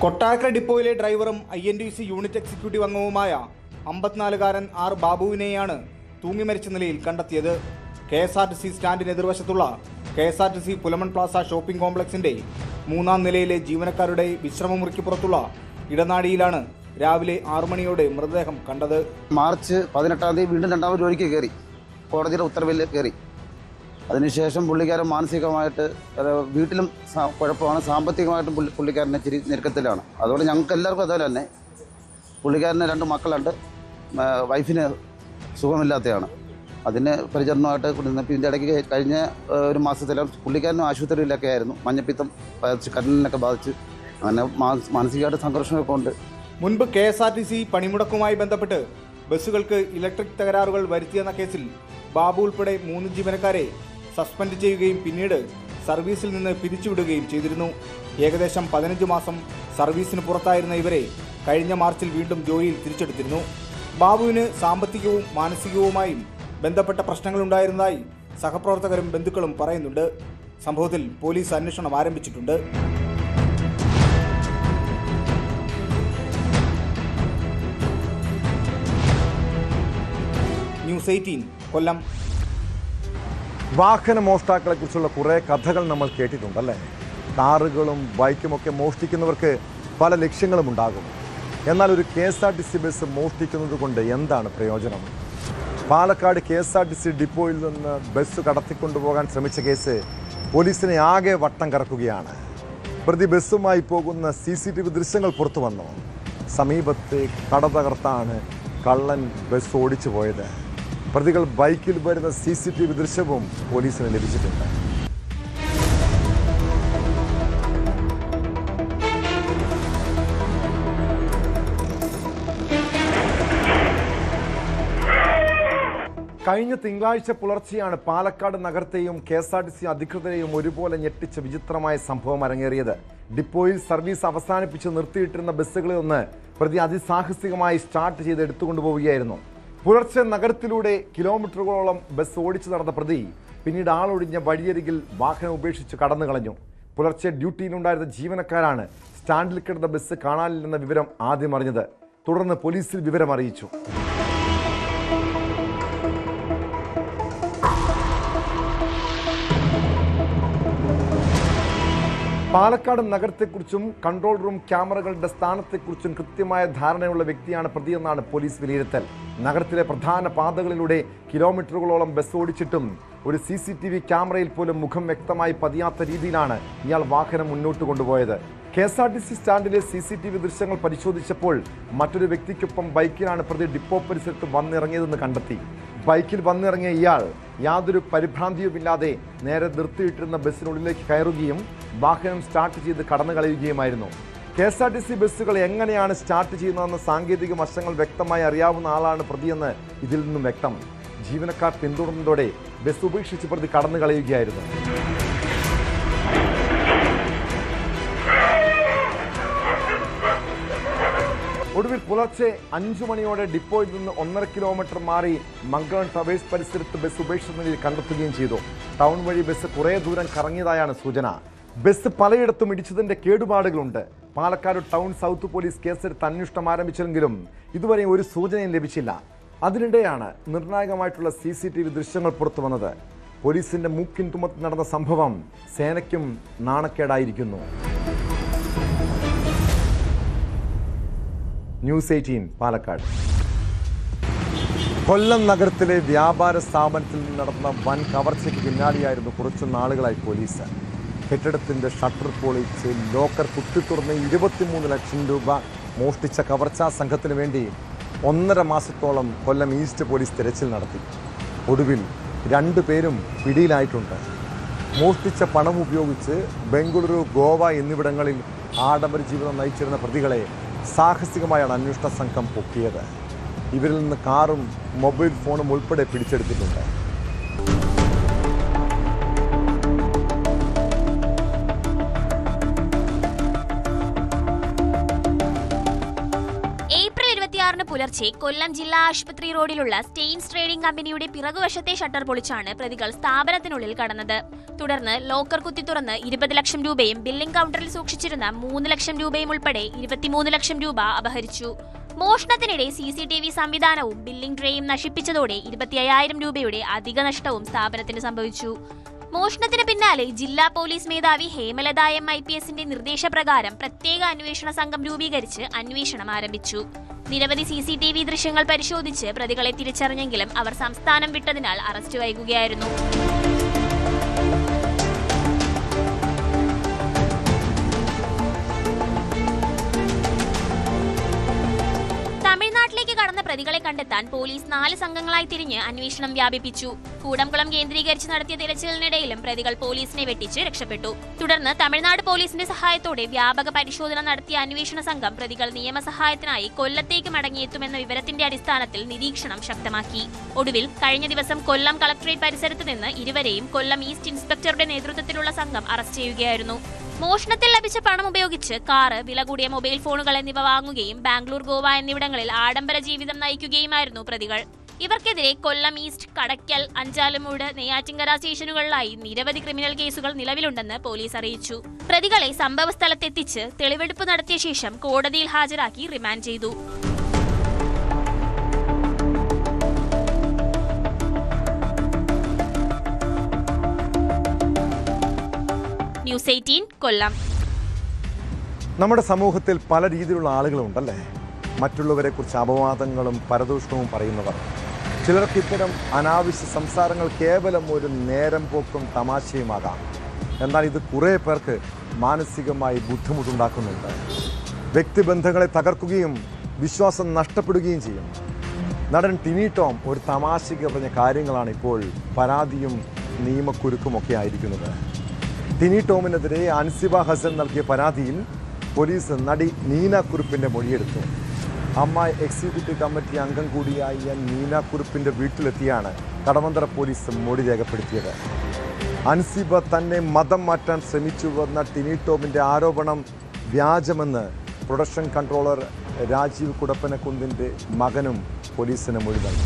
കൊട്ടാരക്കര ഡിപ്പോയിലെ ഡ്രൈവറും INTUC യൂണിറ്റ് എക്സിക്യൂട്ടീവ് അംഗവുമായ 54-കാരൻ R ബാബുവിനെയാണ് തൂങ്ങി മരിച്ച നിലയിൽ കണ്ടെത്തിയത്. KSRTC സ്റ്റാൻഡിന് എതിർവശത്തുള്ള KSRTC പുലമൺ പ്ലാസ ഷോപ്പിംഗ് കോംപ്ലക്സിന്റെ 3ാം നിലയിലെ ജീവനക്കാരുടെ വിശ്രമമുറിക്ക് പുറത്തുള്ള ഇടനാഴിയിലാണ് രാവിലെ 6 മണിയോടെ മൃതദേഹം കണ്ടത്. മാർച്ച് 18-ാം തീയതി വീണ്ടും 2ാമത് ജോലിക്ക് കയറി, കോടതിയുടെ ഉത്തരവിൽ കയറി. അതിനുശേഷം പുള്ളിക്കാരൻ മാനസികമായിട്ട് വീട്ടിലും കുഴപ്പമാണ്, സാമ്പത്തികമായിട്ടും പുള്ളിക്കാരനെ ചിരി ഞെരുക്കത്തിലാണ്. അതുകൊണ്ട് ഞങ്ങൾക്ക് എല്ലാവർക്കും അതുപോലെ തന്നെ പുള്ളിക്കാരന് 2 മക്കളുണ്ട്. വൈഫിന് സുഖമില്ലാത്തതാണ്. അതിന് പരിചരണമായിട്ട് ഇതിൻ്റെ ഇടയ്ക്ക് കഴിഞ്ഞ ഒരു മാസത്തിലും പുള്ളിക്കാരനും ആശുപത്രിയിലൊക്കെ ആയിരുന്നു. മഞ്ഞപ്പിത്തം ബാധിച്ച് കരളിനൊക്കെ ബാധിച്ച് അങ്ങനെ മാനസികമായിട്ട് സംഘർഷമൊക്കെ ഉണ്ട്. മുൻപ് KSRTC പണിമുടക്കുമായി ബന്ധപ്പെട്ട് ബസ്സുകൾക്ക് ഇലക്ട്രിക് തകരാറുകൾ വരുത്തിയെന്ന കേസിൽ ബാബു ഉൾപ്പെടെ 3 ജീവനക്കാരെ സസ്പെൻഡ് ചെയ്യുകയും പിന്നീട് സർവീസിൽ നിന്ന് പിരിച്ചുവിടുകയും ചെയ്തിരുന്നു. ഏകദേശം 15 മാസം സർവീസിന് പുറത്തായിരുന്ന ഇവരെ കഴിഞ്ഞ മാർച്ചിൽ വീണ്ടും ജോലിയിൽ തിരിച്ചെടുത്തിരുന്നു. ബാബുവിന് സാമ്പത്തികവും മാനസികവുമായും ബന്ധപ്പെട്ട പ്രശ്നങ്ങളുണ്ടായിരുന്നതായി സഹപ്രവർത്തകരും ബന്ധുക്കളും പറയുന്നുണ്ട്. സംഭവത്തിൽ പോലീസ് അന്വേഷണം ആരംഭിച്ചിട്ടുണ്ട്. ന്യൂസ് 18 കൊല്ലം. വാഹന മോഷ്ടാക്കളെക്കുറിച്ചുള്ള കുറേ കഥകൾ നമ്മൾ കേട്ടിട്ടുണ്ടല്ലേ? കാറുകളും ബൈക്കുമൊക്കെ മോഷ്ടിക്കുന്നവർക്ക് പല ലക്ഷ്യങ്ങളും ഉണ്ടാകും. എന്നാൽ ഒരു KSRTC ബസ് മോഷ്ടിക്കുന്നത് കൊണ്ട് എന്താണ് പ്രയോജനം? പാലക്കാട് KSRTC ഡിപ്പോയിൽ നിന്ന് ബസ് കടത്തിക്കൊണ്ടുപോകാൻ ശ്രമിച്ച കേസ് പോലീസിനെ ആകെ വട്ടം കറക്കുകയാണ്. പ്രതി ബസ്സുമായി പോകുന്ന CCTV ദൃശ്യങ്ങൾ പുറത്തു വന്നു. സമീപത്തെ കട തകർത്താണ് കള്ളൻ ബസ് ഓടിച്ചു പോയത്. പ്രതികൾ ബൈക്കിൽ വരുന്ന CCTV ദൃശ്യവും പോലീസിന് ലഭിച്ചിട്ടുണ്ട്. കഴിഞ്ഞ തിങ്കളാഴ്ച പുലർച്ചെയാണ് പാലക്കാട് നഗരത്തെയും KSRTC അധികൃതരെയും ഒരുപോലെ ഞെട്ടിച്ച വിചിത്രമായ സംഭവം അരങ്ങേറിയത്. ഡിപ്പോയിൽ സർവീസ് അവസാനിപ്പിച്ച് നിർത്തിയിട്ടിരുന്ന ബസ്സുകളിൽ ഒന്ന് പ്രതി അതിസാഹസികമായി സ്റ്റാർട്ട് ചെയ്ത് എടുത്തുകൊണ്ടുപോവുകയായിരുന്നു. പുലർച്ചെ നഗരത്തിലൂടെ കിലോമീറ്ററുകളോളം ബസ് ഓടിച്ചു നടന്ന പ്രതി പിന്നീട് ആളൊഴിഞ്ഞ വഴിയരികിൽ വാഹനം ഉപേക്ഷിച്ച് കടന്നു കളഞ്ഞു. പുലർച്ചെ ഡ്യൂട്ടിയിലുണ്ടായിരുന്ന ജീവനക്കാരാണ് സ്റ്റാൻഡിൽ കിടന്ന ബസ് കാണാനില്ലെന്ന വിവരം ആദ്യം അറിഞ്ഞത്. തുടർന്ന് പോലീസിൽ വിവരം അറിയിച്ചു. പാലക്കാട് നഗരത്തെക്കുറിച്ചും കൺട്രോൾ റൂം ക്യാമറകളുടെ സ്ഥാനത്തെക്കുറിച്ചും കൃത്യമായ ധാരണയുള്ള വ്യക്തിയാണ് പ്രതിയെന്നാണ് പോലീസ് വിലയിരുത്തൽ. നഗരത്തിലെ പ്രധാന പാതകളിലൂടെ കിലോമീറ്ററുകളോളം ബസ് ഓടിച്ചിട്ടും ഒരു CCTV ക്യാമറയിൽ പോലും മുഖം വ്യക്തമായി പതിയാത്ത രീതിയിലാണ് ഇയാൾ വാഹനം മുന്നോട്ട് കൊണ്ടുപോയത്. KSRTC സ്റ്റാൻഡിലെ CCTV ദൃശ്യങ്ങൾ പരിശോധിച്ചപ്പോൾ മറ്റൊരു വ്യക്തിക്കൊപ്പം ബൈക്കിലാണ് പ്രതി ഡിപ്പോ പരിസരത്ത് വന്നിറങ്ങിയതെന്ന് കണ്ടെത്തി. ബൈക്കിൽ വന്നിറങ്ങിയ ഇയാൾ യാതൊരു പരിഭ്രാന്തിയുമില്ലാതെ നേരെ നിർത്തിയിട്ടിരുന്ന ബസ്സിനുള്ളിലേക്ക് കയറുകയും വാഹനം സ്റ്റാർട്ട് ചെയ്ത് കടന്നു കളയുകയുമായിരുന്നു. KSRTC ബസ്സുകൾ എങ്ങനെയാണ് സ്റ്റാർട്ട് ചെയ്യുന്നതെന്ന് സാങ്കേതിക വശങ്ങൾ വ്യക്തമായി അറിയാവുന്ന ആളാണ് പ്രതിയെന്ന് ഇതിൽ നിന്നും വ്യക്തം. ജീവനക്കാർ പിന്തുടർന്നതോടെ ബസ് ഉപേക്ഷിച്ച് പ്രതി കടന്നു കളയുകയായിരുന്നു. ഒടുവിൽ പുലർച്ചെ 5 മണിയോടെ ഡിപ്പോയിൽ നിന്ന് 1.5 കിലോമീറ്റർ മാറി മംഗളം ടവേഴ്സ് പരിസരത്ത് ബസ് ഉപേക്ഷിച്ച നിലയിൽ കണ്ടെത്തുകയും ചെയ്തു. ടൗൺ വഴി ബസ് കുറേ ദൂരം കറങ്ങിയതായാണ് സൂചന. ബസ് പലയിടത്തും ഇടിച്ചതിന്റെ കേടുപാടുകളുണ്ട്. പാലക്കാട് ടൗൺ സൗത്ത് പോലീസ് കേസെടുത്ത് അന്വേഷണം ആരംഭിച്ചെങ്കിലും ഇതുവരെ ഒരു സൂചനയും ലഭിച്ചില്ല. അതിനിടെയാണ് നിർണായകമായിട്ടുള്ള CCTV ദൃശ്യങ്ങൾ പുറത്തു വന്നത്. പോലീസിന്റെ മൂക്കിൻ തുമ്പത്ത് നടന്ന സംഭവം സേനയ്ക്കും നാണക്കേടായിരിക്കുന്നു. ന്യൂസ് 18 പാലക്കാട്. കൊല്ലം നഗരത്തിലെ വ്യാപാര സ്ഥാപനത്തിൽ നിന്ന് നടന്ന വൻ കവർച്ചയ്ക്ക് പിന്നാലെയായിരുന്നു കുറച്ചു നാളുകളായി പോലീസ്. കെട്ടിടത്തിന്റെ ഷട്ടർ പൊളിച്ച് ലോക്കർ കുത്തിത്തുറന്ന് 23 ലക്ഷം രൂപ മോഷ്ടിച്ച കവർച്ചാ സംഘത്തിന് വേണ്ടി 1.5 മാസത്തോളം കൊല്ലം ഈസ്റ്റ് പോലീസ് തിരച്ചിൽ നടത്തി. ഒടുവിൽ 2 പേരും പിടിയിലായിട്ടുണ്ട്. മോഷ്ടിച്ച പണം ഉപയോഗിച്ച് ബംഗളൂരു, ഗോവ എന്നിവിടങ്ങളിൽ ആഡംബര ജീവിതം നയിച്ചിരുന്ന പ്രതികളെ സാഹസികമായാണ് അന്വേഷണ സംഘം പൊക്കിയത്. ഇവരിൽ നിന്ന് കാറും മൊബൈൽ ഫോണും ഉൾപ്പെടെ പിടിച്ചെടുത്തിട്ടുണ്ട്. പുലർച്ചെ കൊല്ലം ജില്ലാ ആശുപത്രി റോഡിലുള്ള സ്റ്റെയിൻസ് ട്രേഡിംഗ് കമ്പനിയുടെ പിറകുവശത്തെ ഷട്ടർ പൊളിച്ചാണ് പ്രതികൾ സ്ഥാപനത്തിനുള്ളിൽ കടന്നത്. തുടർന്ന് ലോക്കർ കുത്തി തുറന്ന് 20 ലക്ഷം രൂപയും ബില്ലിംഗ് കൗണ്ടറിൽ സൂക്ഷിച്ചിരുന്ന 3 ലക്ഷം രൂപയും ഉൾപ്പെടെ 23 ലക്ഷം രൂപ അപഹരിച്ചു. മോഷണത്തിനിടെ CCTV സംവിധാനവും ബില്ലിംഗ് ട്രേയും നശിപ്പിച്ചതോടെ 25,000 രൂപയുടെ അധിക നഷ്ടവും സ്ഥാപനത്തിന് സംഭവിച്ചു. മോഷണത്തിന് പിന്നാലെ ജില്ലാ പോലീസ് മേധാവി ഹേമലത MIPSന്റെ നിർദ്ദേശപ്രകാരം പ്രത്യേക അന്വേഷണ സംഘം രൂപീകരിച്ച് അന്വേഷണം ആരംഭിച്ചു. നിരവധി CCTV ദൃശ്യങ്ങൾ പരിശോധിച്ച് പ്രതികളെ തിരിച്ചറിഞ്ഞെങ്കിലും അവർ സംസ്ഥാനം വിട്ടതിനാൽ അറസ്റ്റ് വൈകുകയായിരുന്നു. തമിഴ്നാട്ടിലേക്ക് കടന്ന പ്രതികളെ കണ്ടെത്താൻ പോലീസ് 4 സംഘങ്ങളായി തിരിഞ്ഞ് അന്വേഷണം വ്യാപിപ്പിച്ചു. കൂടംകുളം കേന്ദ്രീകരിച്ച് നടത്തിയ തിരച്ചിലിനിടയിലും പ്രതികൾ പോലീസിനെ വെട്ടിച്ച് രക്ഷപ്പെട്ടു. തുടർന്ന് തമിഴ്നാട് പോലീസിന്റെ സഹായത്തോടെ വ്യാപക പരിശോധന നടത്തിയ അന്വേഷണ സംഘം പ്രതികൾ നിയമസഹായത്തിനായി കൊല്ലത്തേക്ക് മടങ്ങിയെത്തുമെന്ന വിവരത്തിന്റെ അടിസ്ഥാനത്തിൽ നിരീക്ഷണം ശക്തമാക്കി. ഒടുവിൽ കഴിഞ്ഞ ദിവസം കൊല്ലം കളക്ടറേറ്റ് പരിസരത്ത് നിന്ന് ഇരുവരെയും കൊല്ലം ഈസ്റ്റ് ഇൻസ്പെക്ടറുടെ നേതൃത്വത്തിലുള്ള സംഘം അറസ്റ്റ് ചെയ്യുകയായിരുന്നു. മോഷണത്തിൽ ലഭിച്ച പണം ഉപയോഗിച്ച് കാറ്, വില കൂടിയ മൊബൈൽ ഫോണുകൾ എന്നിവ വാങ്ങുകയും ബാംഗ്ലൂർ, ഗോവ എന്നിവിടങ്ങളിൽ ആഡംബര ജീവിതം നയിക്കുകയുമായിരുന്നു പ്രതികൾ. ഇവർക്കെതിരെ കൊല്ലം ഈസ്റ്റ്, കടയ്ക്കൽ, അഞ്ചാലുമൂട്, നെയ്യാറ്റിൻകര സ്റ്റേഷനുകളിലായി നിരവധി ക്രിമിനൽ കേസുകൾ നിലവിലുണ്ടെന്ന് പോലീസ് അറിയിച്ചു. പ്രതികളെ സംഭവസ്ഥലത്തെത്തിച്ച് തെളിവെടുപ്പ് നടത്തിയ ശേഷം കോടതിയിൽ ഹാജരാക്കി റിമാൻഡ് ചെയ്തു. ന്യൂസ് 18 കൊല്ലം. നമ്മുടെ സമൂഹത്തിൽ പല രീതിയിലുള്ള ആളുകളുണ്ടല്ലേ. മറ്റുള്ളവരെ കുറിച്ച് അപവാദങ്ങളും പരദൂഷണവും പറയുന്നവർ. ചിലർക്ക് ഇത്തരം അനാവശ്യ സംസാരങ്ങൾ കേവലം ഒരു നേരം പോക്കും തമാശയുമാകാം. എന്നാൽ ഇത് കുറേ പേർക്ക് മാനസികമായി ബുദ്ധിമുട്ടുണ്ടാക്കുന്നുണ്ട്. വ്യക്തിബന്ധങ്ങളെ തകർക്കുകയും വിശ്വാസം നഷ്ടപ്പെടുകയും ചെയ്യും. നടൻ ടിനി ടോം ഒരു തമാശയ്ക്ക് പറഞ്ഞ കാര്യങ്ങളാണ് ഇപ്പോൾ പരാതിയും നിയമക്കുരുക്കുമൊക്കെ ആയിരിക്കുന്നത്. ടിനി ടോമിനെതിരെ അൻസിബ ഹസൻ നൽകിയ പരാതിയിൽ പോലീസ് നടി നീന കുറുപ്പിന്റെ മൊഴിയെടുത്തു. അമ്മ എക്സിക്യൂട്ടീവ് കമ്മിറ്റി അംഗം കൂടിയായ നീന കുറുപ്പിൻ്റെ വീട്ടിലെത്തിയാണ് കടവന്തറ പോലീസ് മൊഴി രേഖപ്പെടുത്തിയത്. അൻസിബ തന്നെ മതം മാറ്റാൻ ശ്രമിച്ചുവെന്ന ടിനി ടോമിൻ്റെ ആരോപണം വ്യാജമെന്ന് പ്രൊഡക്ഷൻ കൺട്രോളർ രാജീവ് കുടപ്പനക്കുന്നിൻ്റെ മകനും പോലീസിന് മൊഴി നൽകി.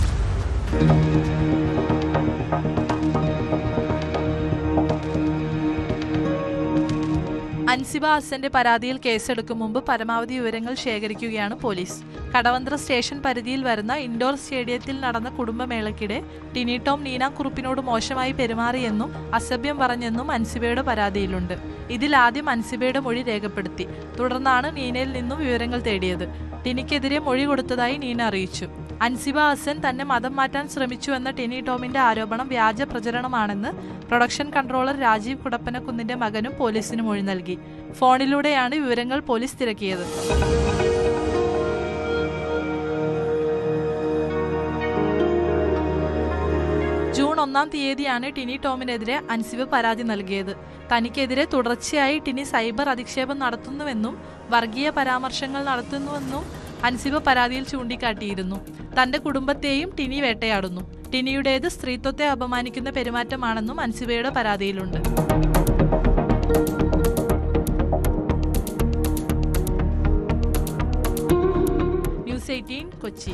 അൻസിബ ഹസന്റെ പരാതിയിൽ കേസെടുക്കും മുമ്പ് പരമാവധി വിവരങ്ങൾ ശേഖരിക്കുകയാണ് പോലീസ്. കടവന്തറ സ്റ്റേഷൻ പരിധിയിൽ വരുന്ന ഇൻഡോർ സ്റ്റേഡിയത്തിൽ നടന്ന കുടുംബമേളയ്ക്കിടെ ടിനി ടോം നീന കുറുപ്പിനോട് മോശമായി പെരുമാറിയെന്നും അസഭ്യം പറഞ്ഞെന്നും അൻസിബയുടെ പരാതിയിലുണ്ട്. ഇതിൽ ആദ്യം അൻസിബയുടെ മൊഴി രേഖപ്പെടുത്തി. തുടർന്നാണ് നീനയിൽ നിന്നും വിവരങ്ങൾ തേടിയത്. ടിനിക്കെതിരെ മൊഴി കൊടുത്തതായി നീന അറിയിച്ചു. അൻസിബ ഹസൻ തന്നെ മതം മാറ്റാൻ ശ്രമിച്ചുവെന്ന ടിനി ടോമിന്റെ ആരോപണം വ്യാജ പ്രചരണമാണെന്ന് പ്രൊഡക്ഷൻ കൺട്രോളർ രാജീവ് കുടപ്പനക്കുന്നിന്റെ മകനും പോലീസിന് മൊഴി നൽകി. ഫോണിലൂടെയാണ് വിവരങ്ങൾ പോലീസ് തിരക്കിയത്. ജൂൺ 1-ാം തീയതിയാണ് ടിനി ടോമിനെതിരെ അൻസിബ പരാതി നൽകിയത്. തനിക്കെതിരെ തുടർച്ചയായി ടിനി സൈബർ അധിക്ഷേപം നടത്തുന്നുവെന്നും വർഗീയ പരാമർശങ്ങൾ നടത്തുന്നുവെന്നും അൻസിബ പരാതിയിൽ ചൂണ്ടിക്കാട്ടിയിരുന്നു. തന്റെ കുടുംബത്തെയും ടിനി വേട്ടയാടുന്നു. ടിനിയുടേത് സ്ത്രീത്വത്തെ അപമാനിക്കുന്ന പെരുമാറ്റമാണെന്നും അൻസിബയുടെ പരാതിയിലുണ്ട്. ന്യൂസ് 18 കൊച്ചി.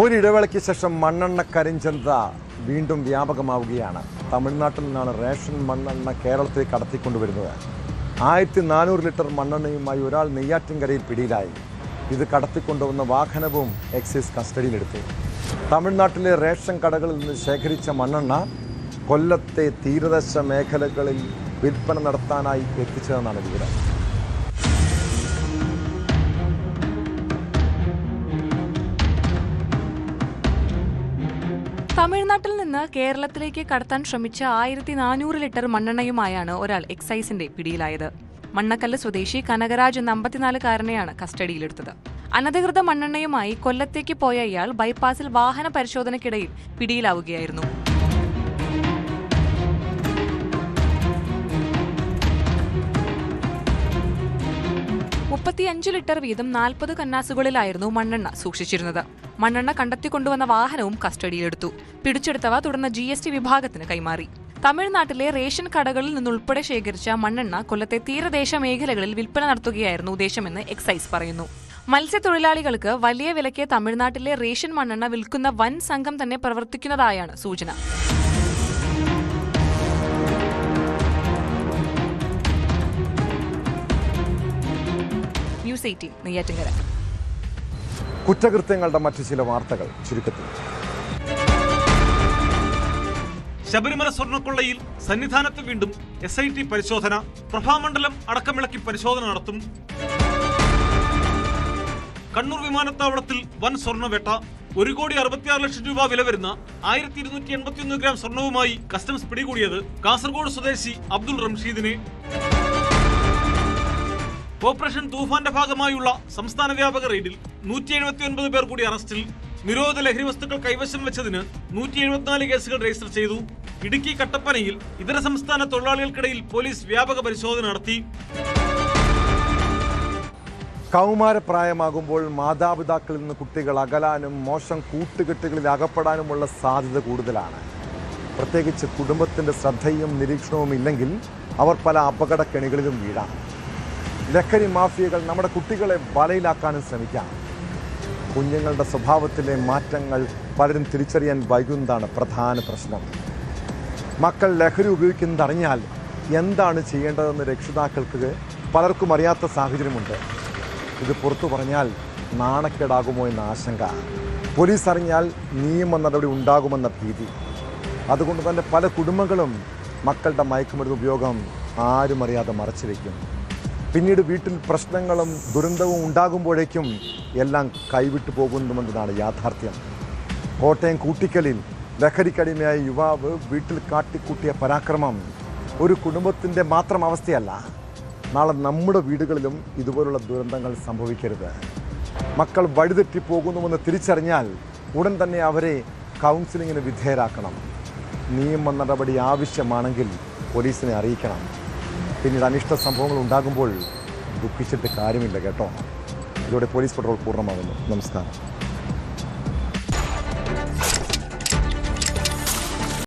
ഒരിടവേളയ്ക്ക് ശേഷം മണ്ണെണ്ണ കരിഞ്ചന്ത വീണ്ടും വ്യാപകമാവുകയാണ്. തമിഴ്നാട്ടിൽ നിന്നാണ് റേഷൻ മണ്ണെണ്ണ കേരളത്തിലേക്ക് കടത്തിക്കൊണ്ടുവരുന്നത്. 1400 ലിറ്റർ മണ്ണെണ്ണയുമായി ഒരാൾ നെയ്യാറ്റിൻകരയിൽ പിടിയിലായി. ഇത് കടത്തിക്കൊണ്ടുവന്ന വാഹനവും എക്സൈസ് കസ്റ്റഡിയിലെടുത്തു. തമിഴ്നാട്ടിലെ റേഷൻ കടകളിൽ നിന്ന് ശേഖരിച്ച മണ്ണെണ്ണ കൊല്ലത്തെ തീരദേശ മേഖലകളിൽ വിൽപ്പന നടത്താനായി എത്തിച്ചതെന്നാണ് വിവരം. തമിഴ്നാട്ടിൽ നിന്ന് കേരളത്തിലേക്ക് കടത്താൻ ശ്രമിച്ച 1400 ലിറ്റർ മണ്ണെണ്ണയുമായാണ് ഒരാൾ എക്സൈസിന്റെ പിടിയിലായത്. മണ്ണക്കല്ല് സ്വദേശി കനകരാജ് എന്ന 54-കാരനെയാണ് കസ്റ്റഡിയിലെടുത്തത്. അനധികൃത മണ്ണെണ്ണയുമായി കൊല്ലത്തേക്ക് പോയ ഇയാൾ ബൈപ്പാസിൽ വാഹന പരിശോധനയ്ക്കിടയിൽ പിടിയിലാവുകയായിരുന്നു. $35 ലിറ്റർ വീതം 40 കന്നാസുകളിലായിരുന്നു മണ്ണെണ്ണ സൂക്ഷിച്ചിരുന്നത്. മണ്ണെണ്ണ കണ്ടെത്തിക്കൊണ്ടുവന്ന വാഹനവും കസ്റ്റഡിയിലെടുത്തു. പിടിച്ചെടുത്തവ തുടർന്ന് GST വിഭാഗത്തിന് കൈമാറി. തമിഴ്നാട്ടിലെ റേഷൻ കടകളിൽ നിന്നുൾപ്പെടെ ശേഖരിച്ച മണ്ണെണ്ണ കൊല്ലത്തെ തീരദേശ മേഖലകളിൽ വിൽപ്പന നടത്തുകയായിരുന്നു ഉദ്ദേശമെന്ന് എക്സൈസ് പറയുന്നു. മത്സ്യത്തൊഴിലാളികൾക്ക് വലിയ വിലയ്ക്ക് തമിഴ്നാട്ടിലെ റേഷൻ മണ്ണെണ്ണ വിൽക്കുന്ന വൻ സംഘം തന്നെ പ്രവർത്തിക്കുന്നതായാണ് സൂചന. ന്യൂസ് 18 നെയ്യാറ്റിൻകര. കുറ്റകൃത്യങ്ങളുടെ മറ്റു ചില വാർത്തകൾ ചുരുക്കത്തിൽ. ശബരിമല സ്വർണ്ണക്കൊള്ളയിൽ സന്നിധാനത്ത് വീണ്ടും SIT പരിശോധന. പ്രഭാമണ്ഡലം അടക്കമിളക്കി പരിശോധന നടത്തും. കണ്ണൂർ വിമാനത്താവളത്തിൽ വൻ സ്വർണ്ണവേട്ട. 1,66 ലക്ഷം രൂപ വില വരുന്ന 1281 ഗ്രാം സ്വർണവുമായി കസ്റ്റംസ് പിടികൂടിയത് കാസർഗോഡ് സ്വദേശി അബ്ദുൾ റംഷീദിനെ. ഓപ്പറേഷൻ തൂഫാന്റെ ഭാഗമായുള്ള സംസ്ഥാന വ്യാപക റെയ്ഡിൽ 179 പേർ കൂടി അറസ്റ്റിൽ. നിരോധിത ലഹരി വസ്തുക്കൾ കൈവശം വെച്ചതിന് 174 കേസുകൾ രജിസ്റ്റർ ചെയ്തു. ഇടുക്കി കട്ടപ്പനയിൽ ഇതര സംസ്ഥാന തൊഴിലാളികൾക്കിടയിൽ പോലീസ് വ്യാപക പരിശോധന നടത്തി. കൗമാരപ്രായമാകുമ്പോൾ മാതാപിതാക്കളിൽ നിന്ന് കുട്ടികൾ അകലാനും മോശം കൂട്ടുകെട്ടുകളിൽ അകപ്പെടാനുമുള്ള സാധ്യത കൂടുതലാണ്. പ്രത്യേകിച്ച് കുടുംബത്തിൻ്റെ ശ്രദ്ധയും നിരീക്ഷണവും ഇല്ലെങ്കിൽ അവർ പല അപകടക്കെണികളിലും വീഴാം. ലഹരി മാഫിയകൾ നമ്മുടെ കുട്ടികളെ വലയിലാക്കാനും ശ്രമിക്കാം. കുഞ്ഞുങ്ങളുടെ സ്വഭാവത്തിലെ മാറ്റങ്ങൾ പലരും തിരിച്ചറിയാൻ വൈകുന്നതാണ് പ്രധാന പ്രശ്നം. മക്കൾ ലഹരി ഉപയോഗിക്കുന്നതറിഞ്ഞാൽ എന്താണ് ചെയ്യേണ്ടതെന്ന് രക്ഷിതാക്കൾക്ക് പലർക്കും അറിയാത്ത സാഹചര്യമുണ്ട്. ഇത് പുറത്തു പറഞ്ഞാൽ നാണക്കേടാകുമോ എന്ന ആശങ്ക, പോലീസ് അറിഞ്ഞാൽ നിയമ നടപടി ഉണ്ടാകുമെന്ന ഭീതി. അതുകൊണ്ട് തന്നെ പല കുടുംബങ്ങളും മക്കളുടെ മയക്കുമരുന്ന് ഉപയോഗം ആരും അറിയാതെ മറച്ചു വയ്ക്കും. പിന്നീട് വീട്ടിൽ പ്രശ്നങ്ങളും ദുരന്തവും ഉണ്ടാകുമ്പോഴേക്കും എല്ലാം കൈവിട്ടു പോകുന്നുവെന്നതാണ് യാഥാർത്ഥ്യം. കോട്ടയം കൂട്ടിക്കലിൽ ലഹരിക്കടിമയായ യുവാവ് വീട്ടിൽ കാട്ടിക്കൂട്ടിയ പരാക്രമം ഒരു കുടുംബത്തിൻ്റെ മാത്രം അവസ്ഥയല്ല. നാളെ നമ്മുടെ വീടുകളിലും ഇതുപോലുള്ള ദുരന്തങ്ങൾ സംഭവിക്കരുത്. മക്കൾ വഴിതെറ്റിപ്പോകുന്നുവെന്ന് തിരിച്ചറിഞ്ഞാൽ ഉടൻ തന്നെ അവരെ കൗൺസിലിങ്ങിന് വിധേയരാക്കണം. നിയമ നടപടി ആവശ്യമാണെങ്കിൽ പോലീസിനെ അറിയിക്കണം. പിന്നീട് അനിഷ്ട സംഭവങ്ങൾ ഉണ്ടാകുമ്പോൾ ദുഃഖിച്ചിട്ട് കാര്യമില്ല കേട്ടോ. ഇതോടെ പോലീസ് പട്രോൾ പൂർണ്ണമാകുന്നു. നമസ്കാരം.